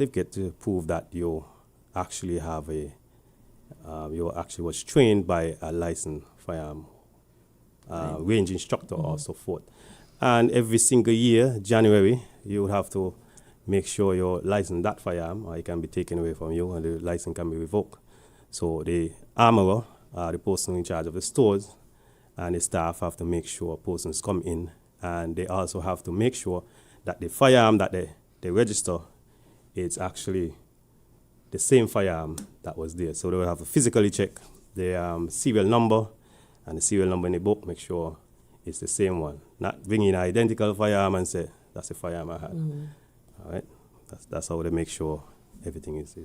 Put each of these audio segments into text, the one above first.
certificate to prove that you actually have you actually was trained by a licensed firearm range instructor or so forth. And every single year, January, you would have to make sure you're licensed that firearm, or it can be taken away from you and the license can be revoked. So the armorer, the person in charge of the stores, and the staff have to make sure persons come in, and they also have to make sure that the firearm that they register is actually the same firearm that was there. So they will have to physically check the serial number and the serial number in the book, make sure it's the same one. Not bring in an identical firearm and say, that's the firearm I had. All right? That's how they make sure everything is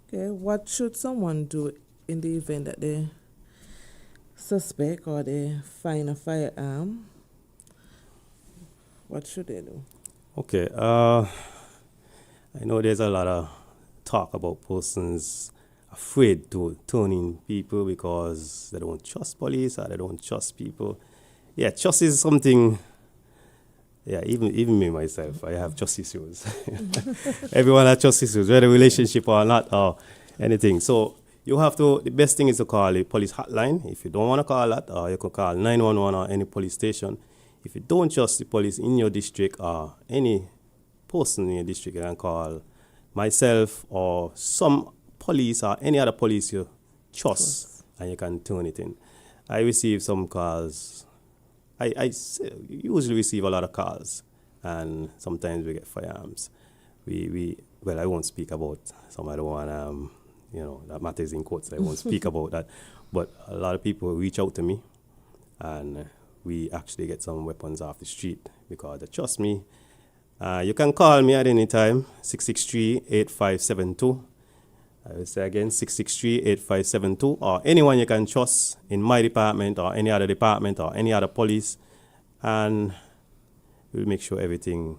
Okay, what should someone do in the event that they suspect or they find a firearm? What should they do? Okay, I know there's a lot of talk about persons afraid to turn in people because they don't trust police or they don't trust people. Yeah, trust is something. Yeah, even me myself, I have trust issues. Everyone has trust issues, whether relationship or not or anything. So you have to. The best thing is to call the police hotline. If you don't want to call that, or you can call 911 or any police station. If you don't trust the police in your district or any person in your district, you can call myself or some police or any other police you trust, and you can turn it in. I receive some calls. I usually receive a lot of calls, and sometimes we get firearms. Well, I won't speak about some other one, that matters in courts. I won't speak about that. But a lot of people reach out to me, and we actually get some weapons off the street because they trust me. You can call me at any time, 663-8572. I will say again, 663-8572, or anyone you can trust in my department or any other department or any other police, and we'll make sure everything,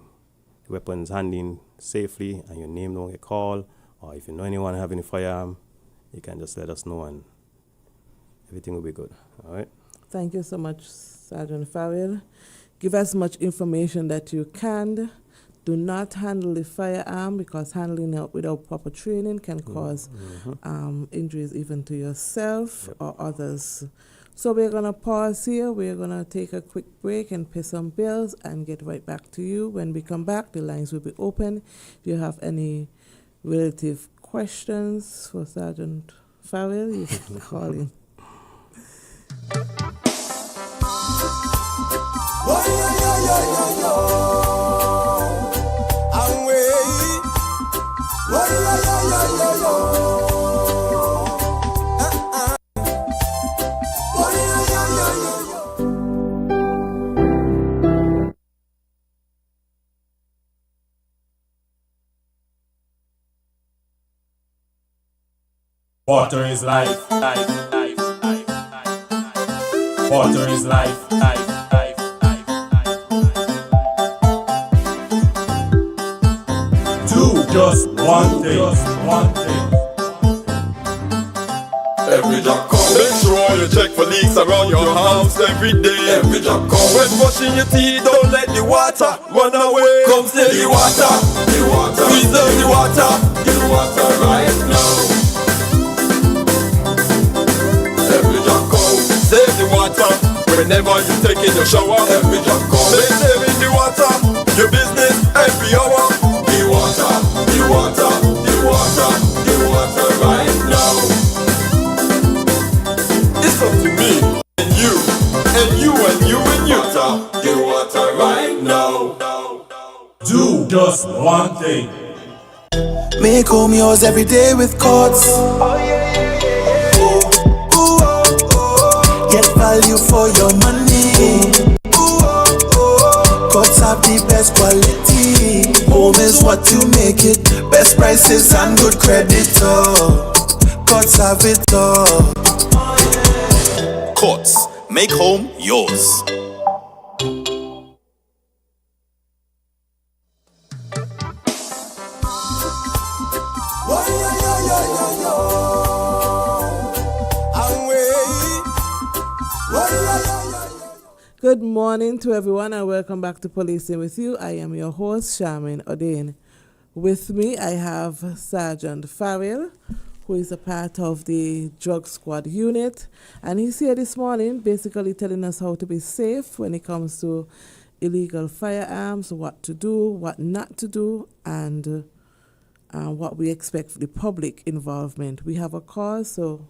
the weapons handling safely, and your name don't get called, or if you know anyone having a firearm, you can just let us know and everything will be good. All right? Thank you so much, Sergeant Farrell. Give as much information that you can. Do not handle the firearm because handling it without proper training can cause injuries even to yourself or others. So we're going to pause here. We're going to take a quick break and pay some bills and get right back to you. When we come back, the lines will be open. If you have any relative questions for Sergeant Farrell, you can call in. Water is life, life, life, life, life, life. Water is life, life, life, life, life, life. Do just one thing, Every job come. Make sure you check for leaks around your house every day. Every job come. When brushing your teeth, don't let the water run away. Come steal the water, preserve the water right now. Save the water whenever you take in your shower. Every drop counts. Make saving the water your business every hour. The water, the water, the water, the water right now. It's up to me and you and you and you and you. The water right now. do just one thing. Make home yours every day with Courts. Get value for your money. Courts have the best quality. Home is what you make it. Best prices and good credit. Courts have it all. Courts, make home yours. Good morning to everyone and welcome back to Policing with You. I am your host, Charmaine Odein. With me, I have Sergeant Farrell, who is a part of the drug squad unit. And he's here this morning basically telling us how to be safe when it comes to illegal firearms, what to do, what not to do, and what we expect for the public involvement. We have a call, so...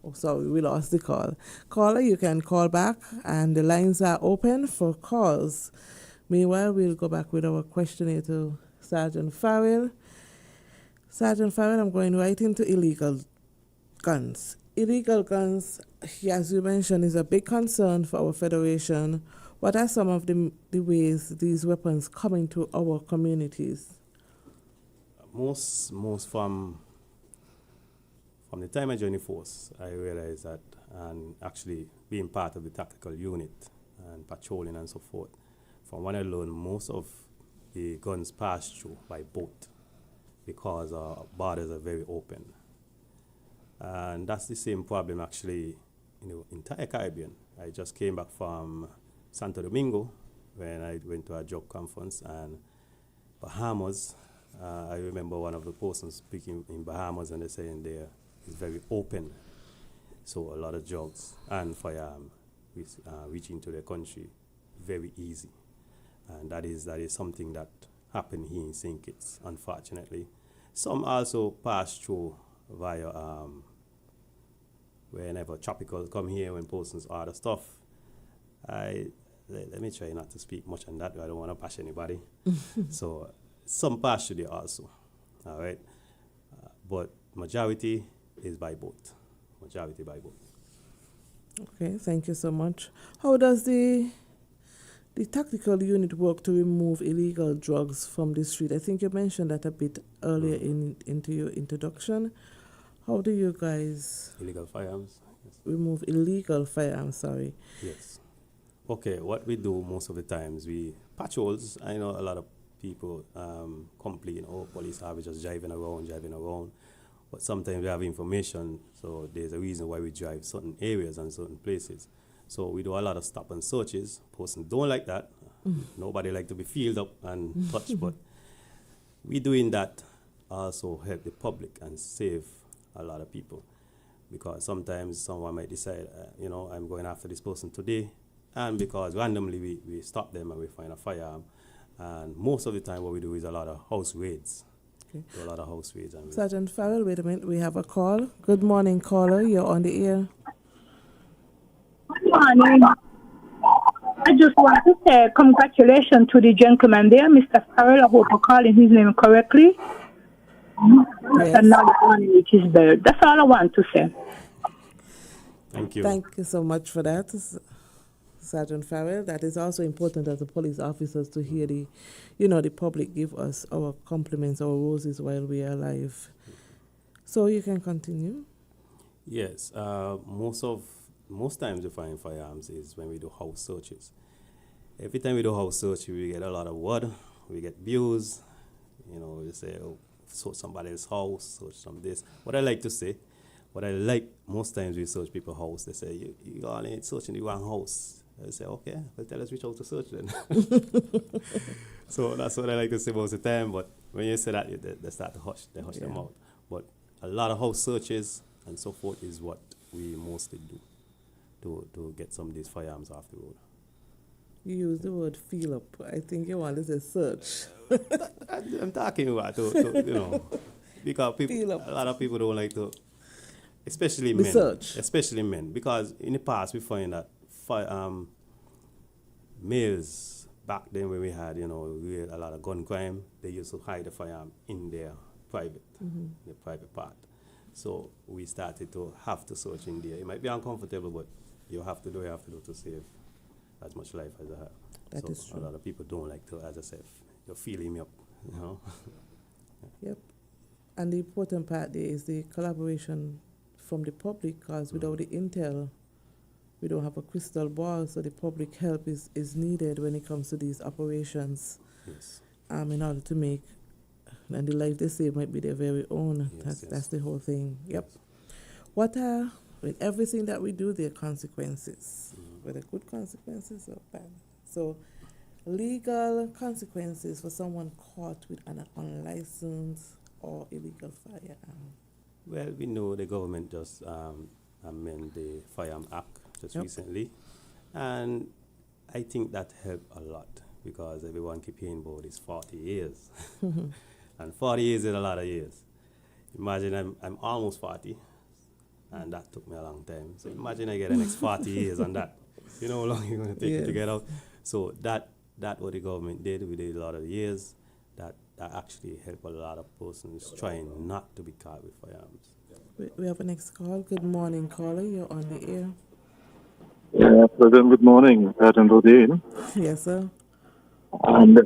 Oh, sorry, we lost the call. Caller, you can call back, and the lines are open for calls. Meanwhile, we'll go back with our questionnaire to Sergeant Farrell. Sergeant Farrell, I'm going right into illegal guns. Illegal guns, as you mentioned, is a big concern for our federation. What are some of the ways these weapons come into our communities? Most from the time I joined the force, I realized that, and actually being part of the tactical unit and patrolling and so forth, from when I learned, most of the guns pass through by boat because our borders are very open. And that's the same problem actually in the entire Caribbean. I just came back from Santo Domingo when I went to a job conference, and Bahamas, I remember one of the persons speaking in Bahamas, and they're saying there is very open. So a lot of drugs and firearms reach into the country very easy. And that is something that happened here in St. Kitts, unfortunately. Some also pass through via whenever tropical come here, when persons order stuff. Let me try not to speak much on that. I don't want to bash anybody. So some pass through there also, all right? But majority is by boat. Majority by boat. Okay, thank you so much. How does the tactical unit work to remove illegal drugs from the street? I think you mentioned that a bit earlier into your introduction. How do you guys Illegal firearms? Yes. remove illegal firearms? Sorry. Yes. Okay, what we do most of the times, we patrols. I know a lot of people complain, oh, police are just driving around. But sometimes we have information, so there's a reason why we drive certain areas and certain places. So we do a lot of stop and searches. Persons don't like that. Nobody like to be filled up and touched, but we doing that also help the public and save a lot of people. Because sometimes someone might decide, I'm going after this person today, and because randomly we stop them and we find a firearm. And most of the time what we do is a lot of house raids. Okay. Do a lot of house raids. And Sergeant Farrell, wait a minute. We have a call. Good morning, caller. You're on the air. Good morning. I just want to say congratulations to the gentleman there, Mr. Farrell. I hope I'm calling his name correctly. Yes. And now it is bird. That's all I want to say. Thank you. Thank you so much for that, Sergeant Farrell. That is also important as a police officers to hear the public give us our compliments, our roses while we are alive. So you can continue. Yes, most times we find firearms is when we do house searches. Every time we do house search, we get a lot of word, we get views, we say, oh, search somebody's house, search some this. What I like most times we search people's house, they say, you only searching the wrong house. I say, okay, well, tell us which house to search then. So that's what I like to say most of the time, but when you say that, they start to hush them out. But a lot of house searches and so forth is what we mostly do to get some of these firearms off the road. You use the word feel up. I think you want to say search. I'm talking about, because a lot of people don't like to, especially men, because in the past we find that males, back then when we had, a lot of gun crime, they used to hide the firearm in their the private part. So we started to have to search in there. It might be uncomfortable, but you have to do to save as much life as I have. That is true. A lot of people don't like to, as I said, you're feeling me up, Yep. And the important part there is the collaboration from the public, because without the intel, we don't have a crystal ball, so the public help is needed when it comes to these operations. Yes. In order to make, and the life they save might be their very own. That's the whole thing. Yep. Yes. With everything that we do, there are consequences, whether good consequences or bad. So legal consequences for someone caught with an unlicensed or illegal firearm? Well, we know the government just amended the Firearm Act just Yep. recently, and I think that helped a lot because everyone keep hearing about it's 40 years, and 40 years is a lot of years. Imagine I'm almost 40, and that took me a long time. So imagine I get the next 40 years on that. You know how long you're going to take it to Yes. get out. So that what the government did, we did a lot of years. That actually helped a lot of persons trying not to be caught with firearms. We have a next call. Good morning, caller. You're on the air. President, good morning, President Odin. Yes, sir. And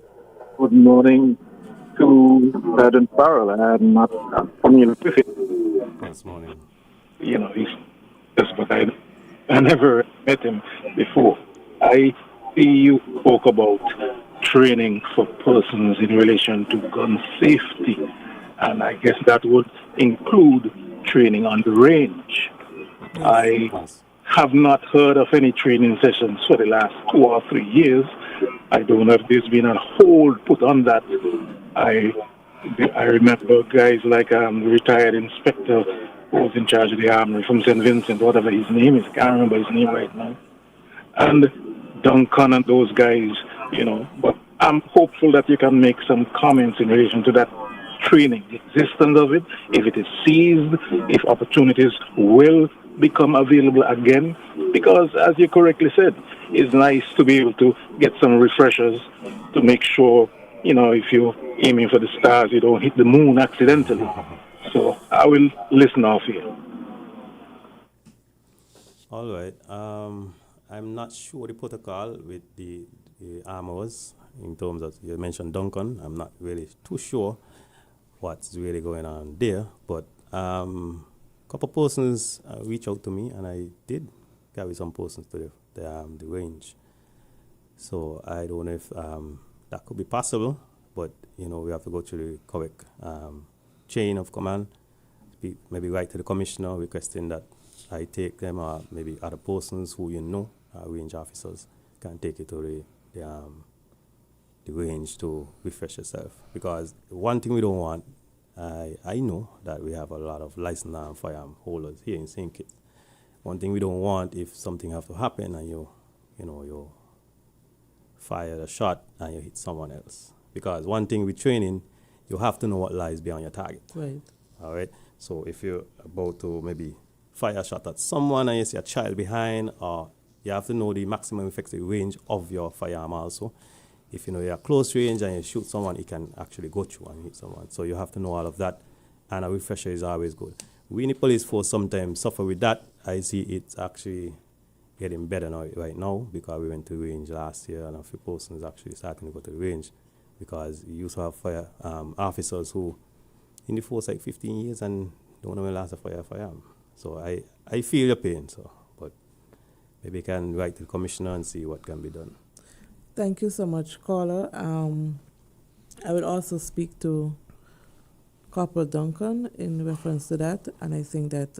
good morning to President Farrell. I'm not familiar with him. This morning. You know, he's just, but I never met him before. I see you spoke about training for persons in relation to gun safety, and I guess that would include training on the range. I Yes. have not heard of any training sessions for the last 2 or 3 years. I don't know if there's been a hold put on that. I remember guys like the retired inspector who was in charge of the armory from St. Vincent, whatever his name is. I can't remember his name right now. And Duncan and those guys, you know. But I'm hopeful that you can make some comments in relation to that training, the existence of it, if it is seized, if opportunities will become available again. Because, as you correctly said, it's nice to be able to get some refreshers to make sure, you know, if you're aiming for the stars, you don't hit the moon accidentally. So I will listen off here. All right. I'm not sure the protocol with the armors in terms of, you mentioned Duncan. I'm not really too sure what's really going on there. But a couple persons reached out to me, and I did carry some persons to the range. So I don't know if that could be possible, but, you know, we have to go through the correct chain of command, maybe write to the commissioner requesting that I take them, or maybe other persons who you know, range officers, can take you to the range to refresh yourself. Because one thing we don't want, I know that we have a lot of licensed firearm holders here in St. Kitts. One thing we don't want, if something have to happen and you fire a shot and you hit someone else. Because one thing with training, you have to know what lies behind your target. Right. All right. So if you're about to maybe fire a shot at someone and you see a child behind, or you have to know the maximum effective range of your firearm also. If you know you're close range and you shoot someone, it can actually go through and hit someone. So you have to know all of that, and a refresher is always good. We in the police force sometimes suffer with that. I see it's actually getting better now, right now, because we went to range last year and a few persons actually starting to go to the range, because you used to have fire officers who in the force like 15 years and don't know when last a firearm. So I feel your pain, but maybe you can write to the commissioner and see what can be done. Thank you so much, caller. I will also speak to Corporal Duncan in reference to that, and I think that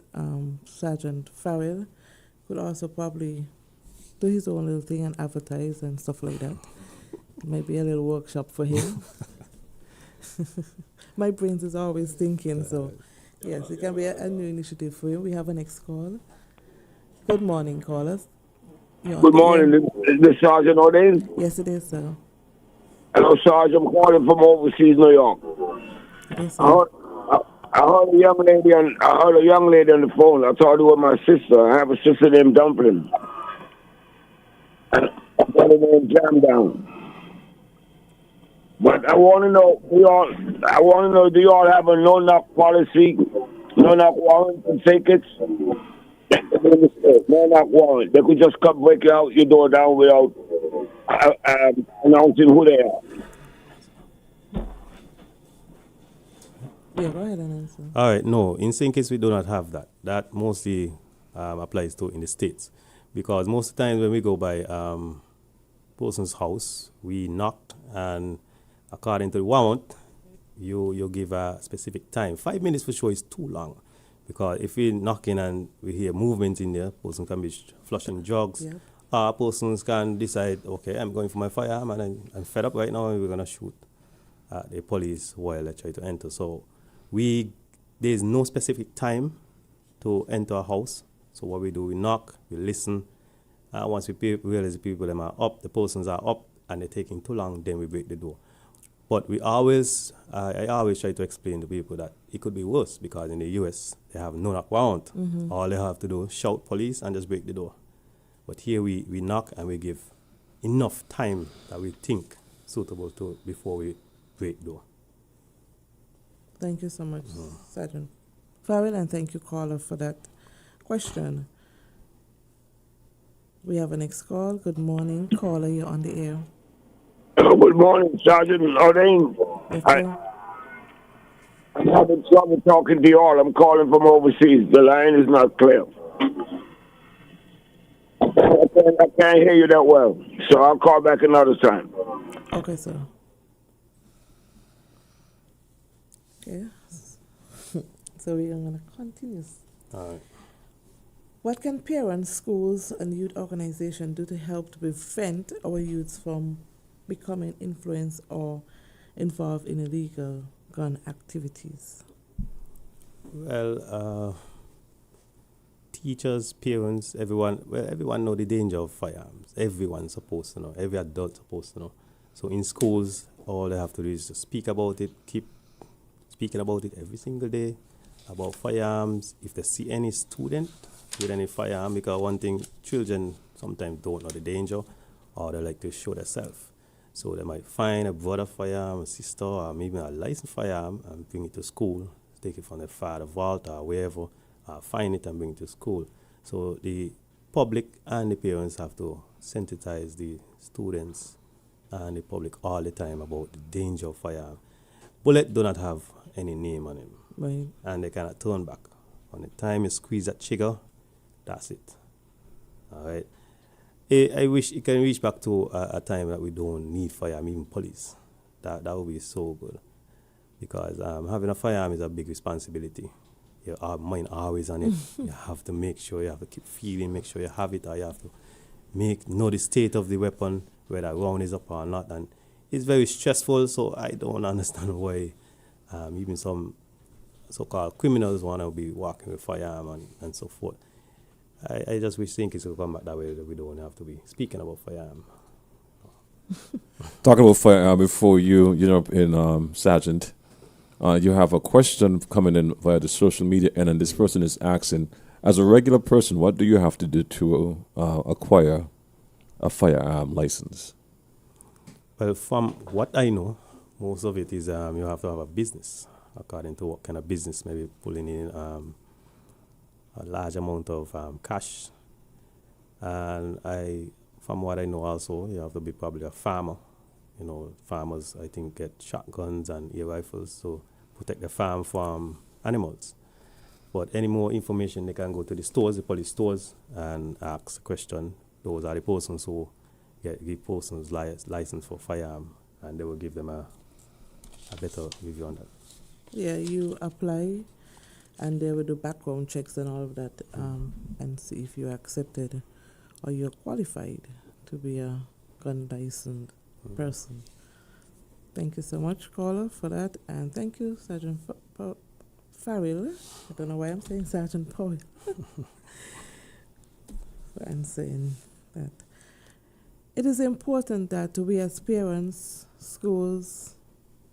Sergeant Farrell could also probably do his own little thing and advertise and stuff like that. Maybe a little workshop for him. My brains is always thinking, so yes, it can be a new initiative for you. We have a next call. Good morning, callers. Good morning, this Sergeant Odin. Yes, it is, sir. Hello, Sergeant. I'm calling from overseas New York. Yes, I heard a young lady on the phone. I thought it was my sister. I have a sister named Dumpling. I got her name Jam Down. But I want to know, do you all have a no-knock policy, no-knock warrant and tickets? No-knock warrant. They could just come break out your door down without announcing who they are. Yeah, go ahead and answer. All right, no, in St. Kitts we do not have that. That mostly applies to in the States, because most of the times when we go by person's house, we knock, and according to the warrant, you give a specific time. 5 minutes for sure is too long, because if we knock in and we hear movement in there, person can be flushing drugs, Yep. Persons can decide, okay, I'm going for my firearm and I'm fed up right now and we're going to shoot at the police while they try to enter. So there's no specific time to enter a house. So what we do, we knock, we listen. Once we realize the people them are up, the persons are up and they're taking too long, then we break the door. But I always try to explain to people that it could be worse because in the US, they have no knock warrant. All they have to do is shout police and just break the door. But here we knock and we give enough time that we think suitable to before we break the door. Thank you so much, Sergeant Farrell, and thank you, caller, for that question. We have a next call. Good morning, caller. You're on the air. Good morning, Sergeant Lorraine. I'm having trouble talking to you all. I'm calling from overseas. The line is not clear. I can't hear you that well, so I'll call back another time. Okay, sir. Okay. So we are going to continue. All right. What can parents, schools, and youth organizations do to help to prevent our youths from becoming influenced or involved in illegal gun activities? Well, teachers, parents, everyone know the danger of firearms. Everyone's supposed to know. Every adult supposed to know. So in schools, all they have to do is to speak about it, keep speaking about it every single day, about firearms. If they see any student with any firearm, because one thing, children sometimes don't know the danger or they like to show themselves. So they might find a brother firearm, a sister, or maybe a licensed firearm and bring it to school, take it from the father vault or wherever, find it and bring it to school. So the public and the parents have to sensitize the students and the public all the time about the danger of firearm. Bullet do not have any name on him, Right. and they cannot turn back. On the time you squeeze that trigger, that's it. All right. I wish it can reach back to a time that we don't need firearm, even police. That would be so good, because having a firearm is a big responsibility. Your mind always on it. You have to make sure, you have to keep feeling, make sure you have it, or you have to know the state of the weapon, whether a round is up or not, and it's very stressful. So I don't understand why even some so-called criminals want to be walking with firearm and so forth. I just wish things would come back that way, that we don't have to be speaking about firearm. Talking about firearm before you jump in, Sergeant, you have a question coming in via the social media, and this person is asking, as a regular person, what do you have to do to acquire a firearm license? Well, from what I know, most of it is you have to have a business, according to what kind of business, maybe pulling in a large amount of cash. And from what I know also, you have to be probably a farmer. You know, farmers, I think, get shotguns and air rifles to protect the farm from animals. But any more information, they can go to the stores, the police stores, and ask a question. Those are the persons who give persons license for firearm, and they will give them a better review on that. Yeah, you apply, and they will do background checks and all of that, and see if you're accepted or you're qualified to be a gun licensed person. Thank you so much, caller, for that, and thank you, Sergeant Farrell. I don't know why I'm saying Sergeant Powell. And saying that it is important that we as parents, schools,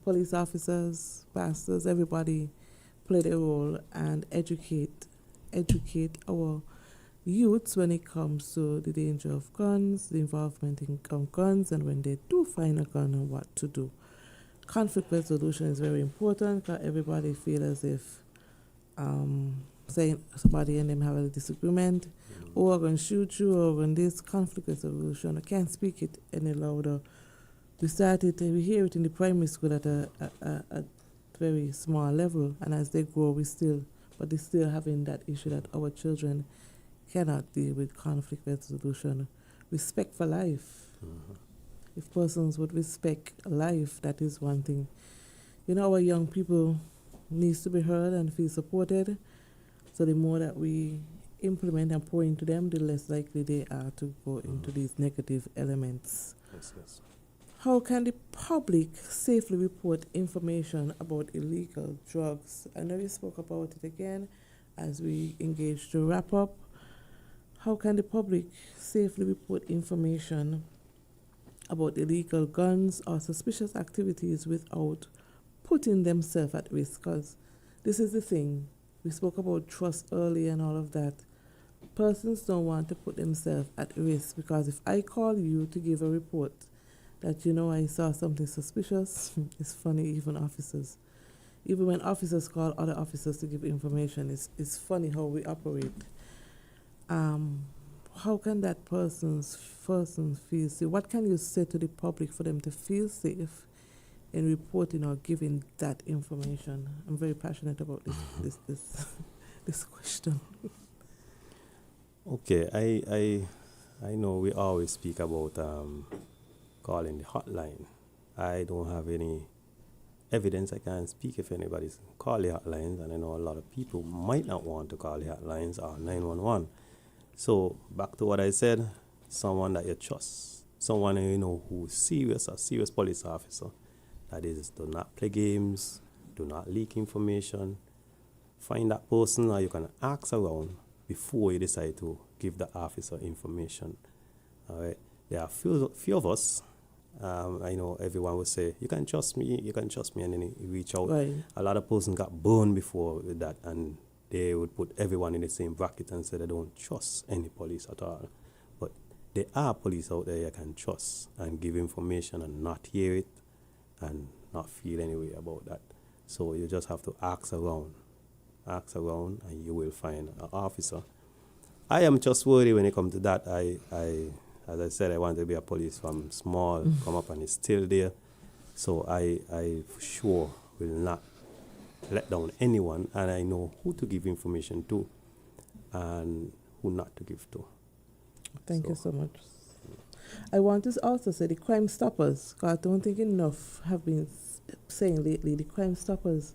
police officers, pastors, everybody play their role and educate our youths when it comes to the danger of guns, the involvement in guns, and when they do find a gun and what to do. Conflict resolution is very important because everybody feel as if saying somebody and them have a disagreement, or going to shoot you, or when this conflict resolution, I can't speak it any louder. We hear it in the primary school at a very small level, and as they grow, they're still having that issue that our children cannot deal with conflict resolution. Respect for life. Mm-hmm. If persons would respect life, that is one thing. You know, our young people needs to be heard and feel supported. So the more that we implement and pour into them, the less likely they are to go into these negative elements. Yes, yes. How can the public safely report information about illegal drugs? I know you spoke about it again as we engage to wrap up. How can the public safely report information about illegal guns or suspicious activities without putting themselves at risk? Because this is the thing. We spoke about trust earlier and all of that. Persons don't want to put themselves at risk, because if I call you to give a report that, you know, I saw something suspicious, it's funny, even officers. Even when officers call other officers to give information, it's funny how we operate. How can that person feel safe? What can you say to the public for them to feel safe in reporting or giving that information? I'm very passionate about this question. Okay, I know we always speak about calling the hotline. I don't have any evidence. I can't speak if anybody's call the hotlines, and I know a lot of people might not want to call the hotlines or 911. So back to what I said, someone that you trust, someone you know who's serious, a serious police officer. That is, do not play games, do not leak information. Find that person, or you can ask around before you decide to give the officer information. All right. There are few of us. I know everyone will say, you can trust me, and then you reach out. Right. A lot of persons got burned before with that, and they would put everyone in the same bracket and say they don't trust any police at all. But there are police out there you can trust and give information and not hear it and not feel any way about that. So you just have to ask around, and you will find an officer. I am trustworthy when it comes to that. As I said, I wanted to be a police from small, come up, and it's still there. So I for sure will not let down anyone, and I know who to give information to and who not to give to. Thank you so much. I want to also say the Crime Stoppers, because I don't think enough have been saying lately, the Crime Stoppers,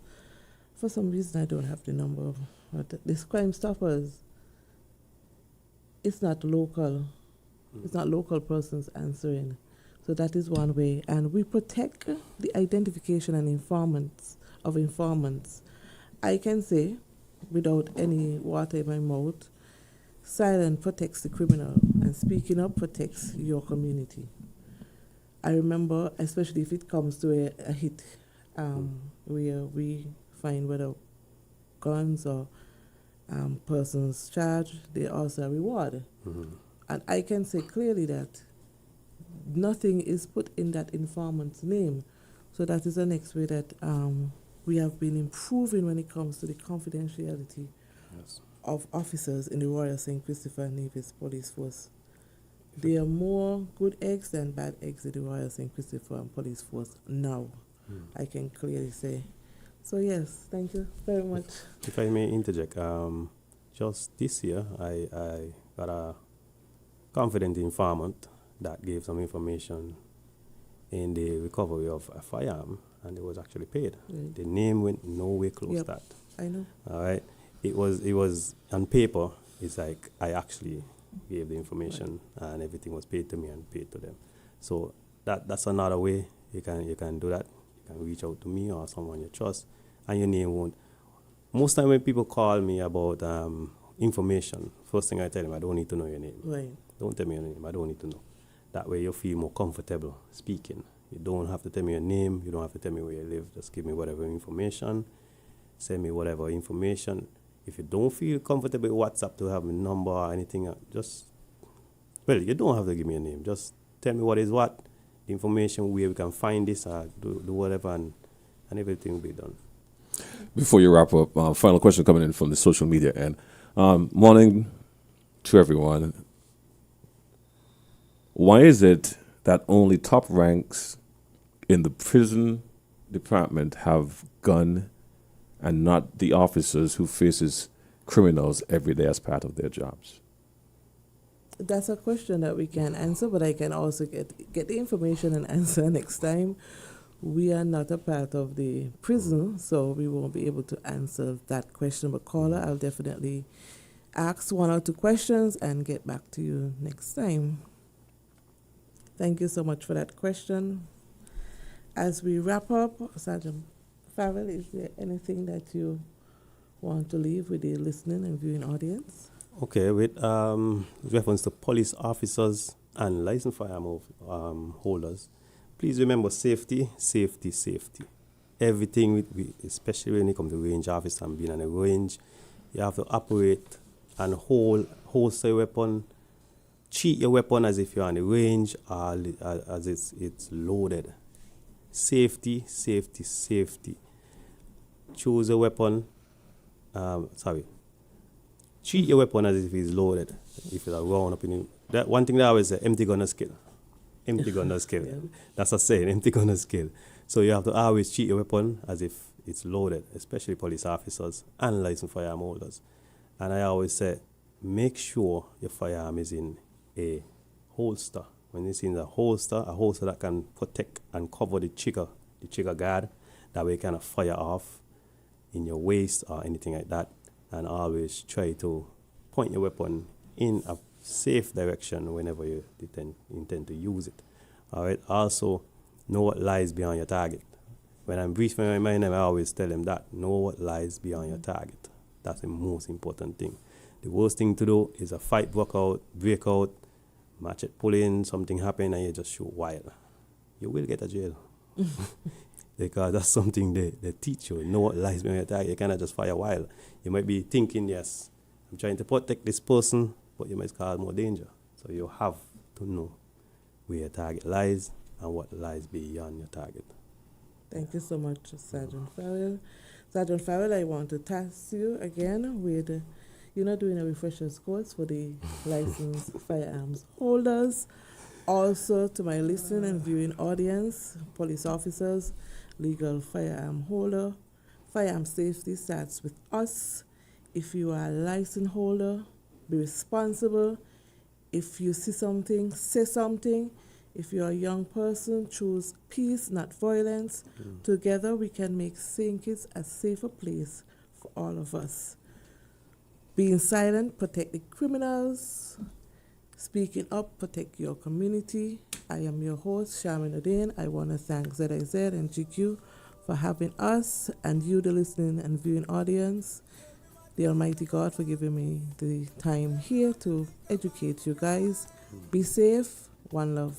for some reason I don't have the number, but this Crime Stoppers, it's not local. It's not local persons answering. So that is one way. And we protect the identification and informants. I can say, without any water in my mouth, silence protects the criminal, and speaking up protects your community. I remember, especially if it comes to a hit, where we find whether guns or persons charged, they also a reward. And I can say clearly that nothing is put in that informant's name. So that is the next way that we have been improving when it comes to the confidentiality of officers in the Royal St. Christopher and Nevis Police Force. There are more good eggs than bad eggs in the Royal St. Christopher and Police Force now. I can clearly say. So yes, thank you very much. If I may interject, just this year I got a confident informant that gave some information in the recovery of a firearm, and it was actually paid. The name went nowhere close to that. I know. All right. It was on paper. It's like I actually gave the information, and everything was paid to me and paid to them. So that's another way you can do that. You can reach out to me or someone you trust, and your name won't. Most time when people call me about information, first thing I tell them, I don't need to know your name. Right. Don't tell me your name. I don't need to know. That way you feel more comfortable speaking. You don't have to tell me your name. You don't have to tell me where you live. Just give me whatever information. Send me whatever information. If you don't feel comfortable with WhatsApp to have a number or anything, you don't have to give me a name. Just tell me what is what, the information, where we can find this, or do whatever, and everything will be done. Before you wrap up, final question coming in from the social media end. Morning to everyone. Why is it that only top ranks in the prison department have gun and not the officers who faces criminals every day as part of their jobs? That's a question that we can answer, but I can also get the information and answer next time. We are not a part of the prison, so we won't be able to answer that question. But caller, I'll definitely ask 1 or 2 questions and get back to you next time. Thank you so much for that question. As we wrap up, Sergeant Farrell, is there anything that you want to leave with the listening and viewing audience? Okay, with reference to police officers and licensed firearm holders, please remember safety, safety, safety. Everything, especially when it comes to range officer and being on a range, you have to operate and holster your weapon, treat your weapon as if you're on the range or as it's loaded. Safety, safety, safety. Choose a weapon. Treat your weapon as if it's loaded. If it's a round up in you. That one thing that I always say, empty gun is kill. Empty gun is kill. Yeah. That's a saying, empty gun is kill. So you have to always treat your weapon as if it's loaded, especially police officers and licensed firearm holders. And I always say, make sure your firearm is in a holster. When it's in a holster that can protect and cover the trigger guard, that way you cannot fire off in your waist or anything like that. And always try to point your weapon in a safe direction whenever you intend to use it. All right. Also, know what lies behind your target. When I'm briefing my mind, I always tell them that. Know what lies behind your target. That's the most important thing. The worst thing to do is a fight break out, match it, pull in, something happen, and you just shoot wild. You will get a jail. Because that's something they teach you. Know what lies behind your target. You cannot just fire wild. You might be thinking, yes, I'm trying to protect this person, but you might cause more danger. So you have to know where your target lies and what lies beyond your target. Thank you so much, Sergeant Farrell. Sergeant Farrell, I want to task you again with, you're not doing a refresher's course for the licensed firearms holders. Also, to my listening and viewing audience, police officers, legal firearm holder, firearm safety starts with us. If you are a license holder, be responsible. If you see something, say something. If you're a young person, choose peace, not violence. Together, we can make St. Kitts a safer place for all of us. Being silent, protect the criminals. Speaking up, protect your community. I am your host, Charmaine Odein. I want to thank ZIZ and GQ for having us and you, the listening and viewing audience. The Almighty God for giving me the time here to educate you guys. Be safe. One love.